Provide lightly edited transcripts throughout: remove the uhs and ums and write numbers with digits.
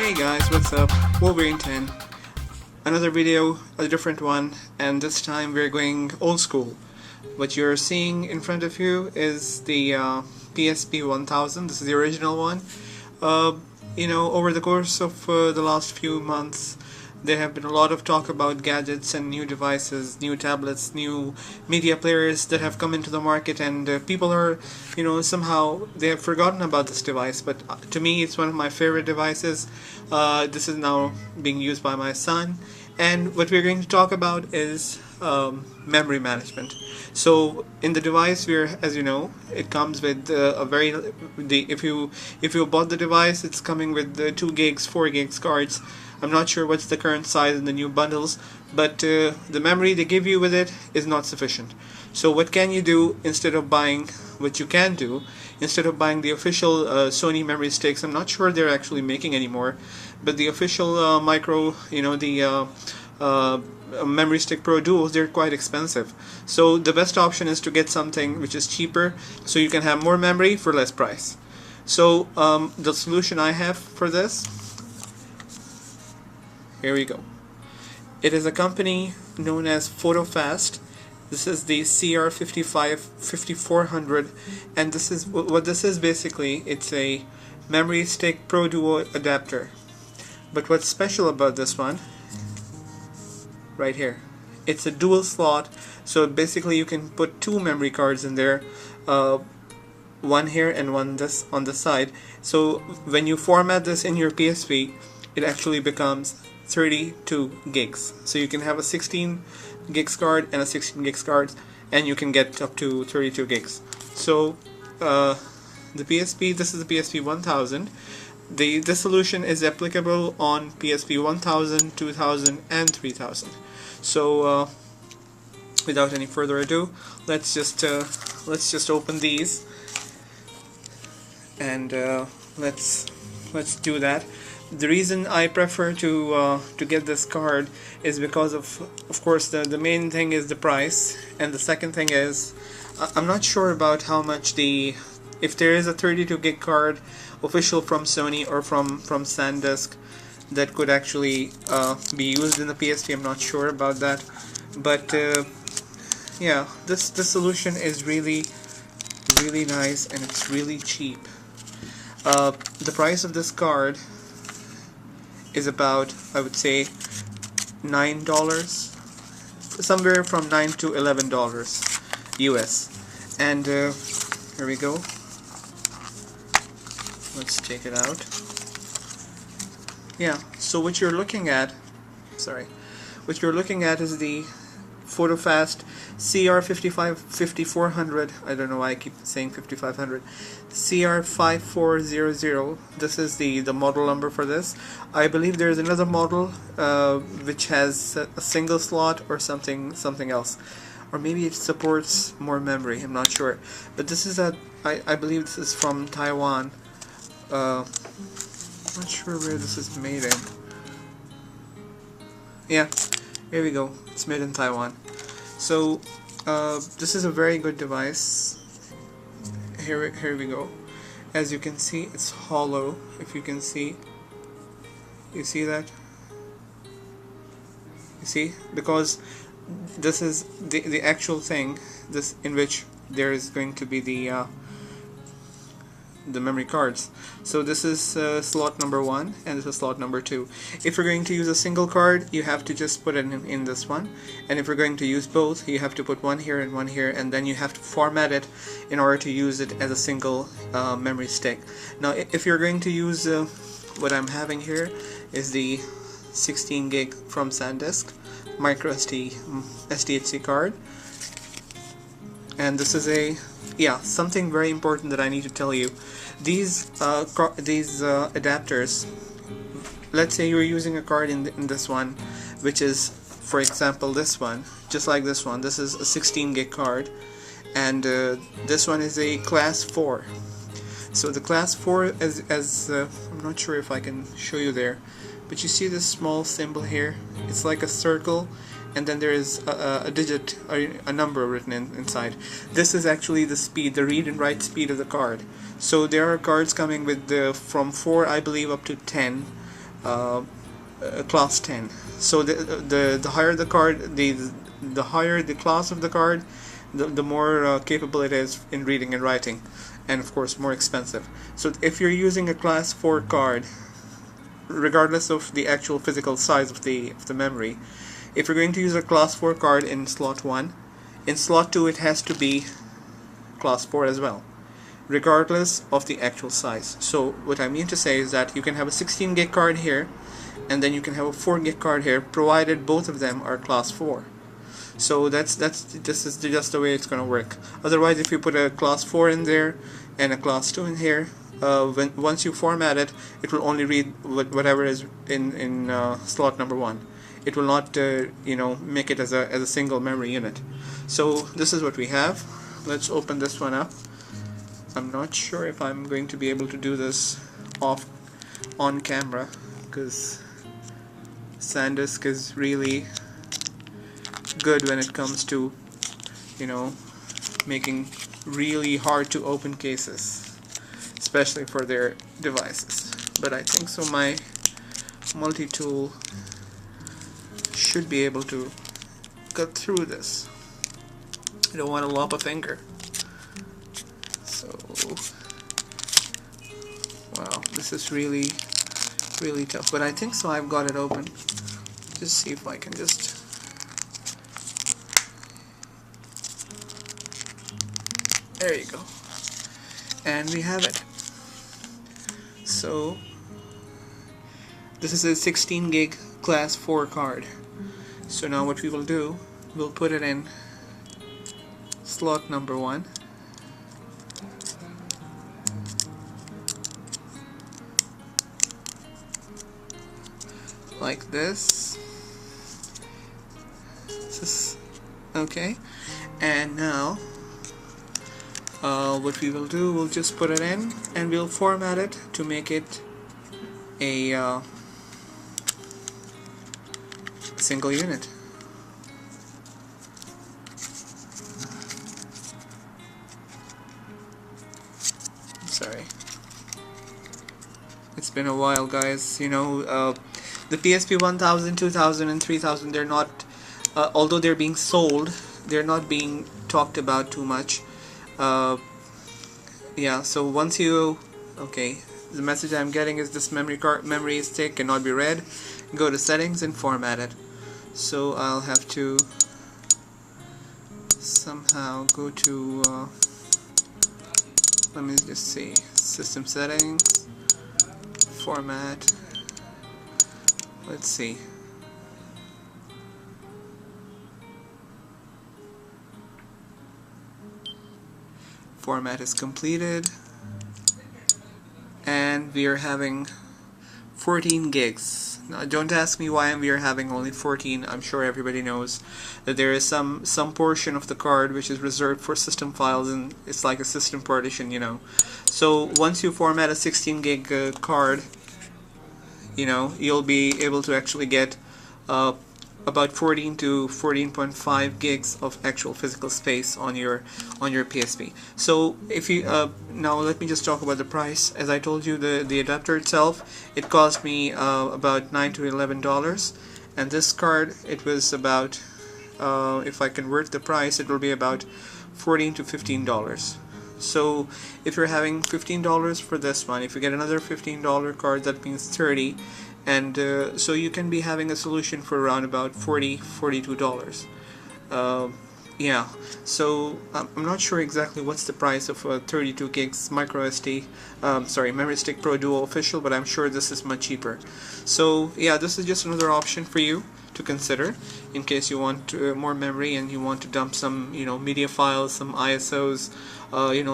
Hey guys, what's up? Wolverine 10. Another video, a different one, and this time we're going old school. What you're seeing in front of you is the PSP 1000. This is the original one. Over the course of the last few months, there have been a lot of talk about gadgets and new devices, new tablets, new media players that have come into the market, and people are, somehow they have forgotten about this device. But to me, it's one of my favorite devices. This is now being used by my son, and what we're going to talk about is memory management. So in the device, as you know, it comes with if you bought the device, it's coming with 2 gigs, 4 gigs cards. I'm not sure what's the current size in the new bundles, but the memory they give you with it is not sufficient. So what can you do instead of buying? What you can do instead of buying the official Sony memory sticks? I'm not sure they're actually making anymore, but the official micro, memory stick Pro Duos, they're quite expensive. So the best option is to get something which is cheaper, so you can have more memory for less price. So the solution I have for this, here we go. It is a company known as PhotoFast. This is the CR5400, and this is what this is basically. It's a memory stick Pro Duo adapter. But what's special about this one, right here, it's a dual slot. So basically you can put 2 memory cards in there, one here and one this on the side. So when you format this in your PSP, it actually becomes 32 gigs. So you can have a 16 gigs card and a 16 gigs card, and you can get up to 32 gigs. So the PSP, this is the PSP 1000. This solution is applicable on PSP 1000, 2000, and 3000. So without any further ado, let's just open these, and let's do that. The reason I prefer to get this card is because of course the main thing is the price, and the second thing is I'm not sure about how much if there is a 32 gig card official from Sony or from SanDisk that could actually be used in the PSP. I'm not sure about that, but yeah, this solution is really nice, and it's really cheap. The price of this card is about, I would say, $9, somewhere from $9 to $11 US. And here we go. Let's take it out. Yeah, so what you're looking at is the PhotoFast CR5400. I don't know why I keep saying 5500. CR5400. This is the model number for this. I believe there is another model which has a single slot or something else, or maybe it supports more memory. I'm not sure. But this is I believe this is from Taiwan. I'm not sure where this is made in. Yeah, here we go. It's made in Taiwan. So this is a very good device. Here we go. As you can see, it's hollow. If you can see, you see that? You see? Because this is the actual thing, this in which there is going to be the memory cards. So this is slot number 1, and this is slot number 2. If you're going to use a single card, you have to just put it in this one, and if you're going to use both, you have to put one here, and then you have to format it in order to use it as a single memory stick. Now if you're going to use what I'm having here is the 16 gig from SanDisk micro SDHC card, and this is something very important that I need to tell you. These adapters, let's say you're using a card in this one, which is, for example, this one, just like this one. This is a 16 gig card, and this one is a class 4. So the class 4, I'm not sure if I can show you there, but you see this small symbol here? It's like a circle, and then there is a digit, a number written inside. This is actually the speed, the read and write speed of the card. So there are cards coming with from 4, I believe, up to 10 class 10. So the higher the card, the higher the class of the card, the more capable it is in reading and writing, and of course more expensive. So if you're using a class 4 card, regardless of the actual physical size of the memory, if you're going to use a class 4 card in slot 1, in slot 2 it has to be class 4 as well, regardless of the actual size. So what I mean to say is that you can have a 16 gig card here, and then you can have a 4 gig card here, provided both of them are class 4. So this is just the way it's going to work. Otherwise, if you put a class 4 in there and a class 2 in here, once you format it, it will only read whatever is in slot number 1. It will not make it as a single memory unit. So this is what we have. Let's open this one up. I'm not sure if I'm going to be able to do this on camera, because SanDisk is really good when it comes to making really hard to open cases, especially for their devices. But I think so my multi-tool should be able to cut through this. I don't want to lop a finger. So wow, this is really tough, but I think so I've got it open. Just see if I can just there you go, and we have it. So this is a 16 gig class 4 card. So now what we will do, we'll put it in slot number 1, like this. Okay, and now what we will do, we'll just put it in and we'll format it to make it a single unit. Sorry, it's been a while, guys. The PSP 1000, 2000 and 3000, they're not although they're being sold, they're not being talked about too much. Yeah, so once you the message I'm getting is this memory stick cannot be read. Go to settings and format it. So I'll have to somehow go to let me just see, system settings, format. Let's see. Format is completed, and we are having 14 gigs. Now don't ask me why we are having only 14. I'm sure everybody knows that there is some portion of the card which is reserved for system files, and it's like a system partition, So once you format a 16 gig card, you'll be able to actually get about 14 to 14.5 gigs of actual physical space on your PSP. So if you now let me just talk about the price. As I told you, the adapter itself, it cost me about $9 to $11, and this card, it was about if I convert the price, it will be about $14 to $15. So if you're having $15 for this one, if you get another $15 card, that means $30, and so you can be having a solution for around about $42. Yeah, so I'm not sure exactly what's the price of a 32 gigs micro SD, memory stick Pro Duo official, but I'm sure this is much cheaper. So yeah, this is just another option for you to consider in case you want more memory and you want to dump some media files, some ISOs,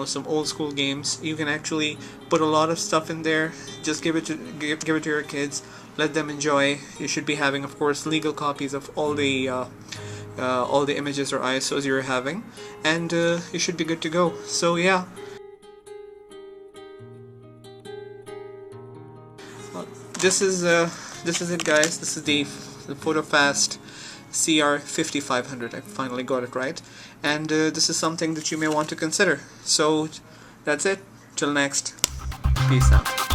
some old school games. You can actually put a lot of stuff in there. Just give it to your kids, let them enjoy. You should be having, of course, legal copies of all the images or ISOs you're having, and you should be good to go. So yeah, this is it, guys. This is the PhotoFast CR5500. I finally got it right, and this is something that you may want to consider. So that's it. Till next, peace out.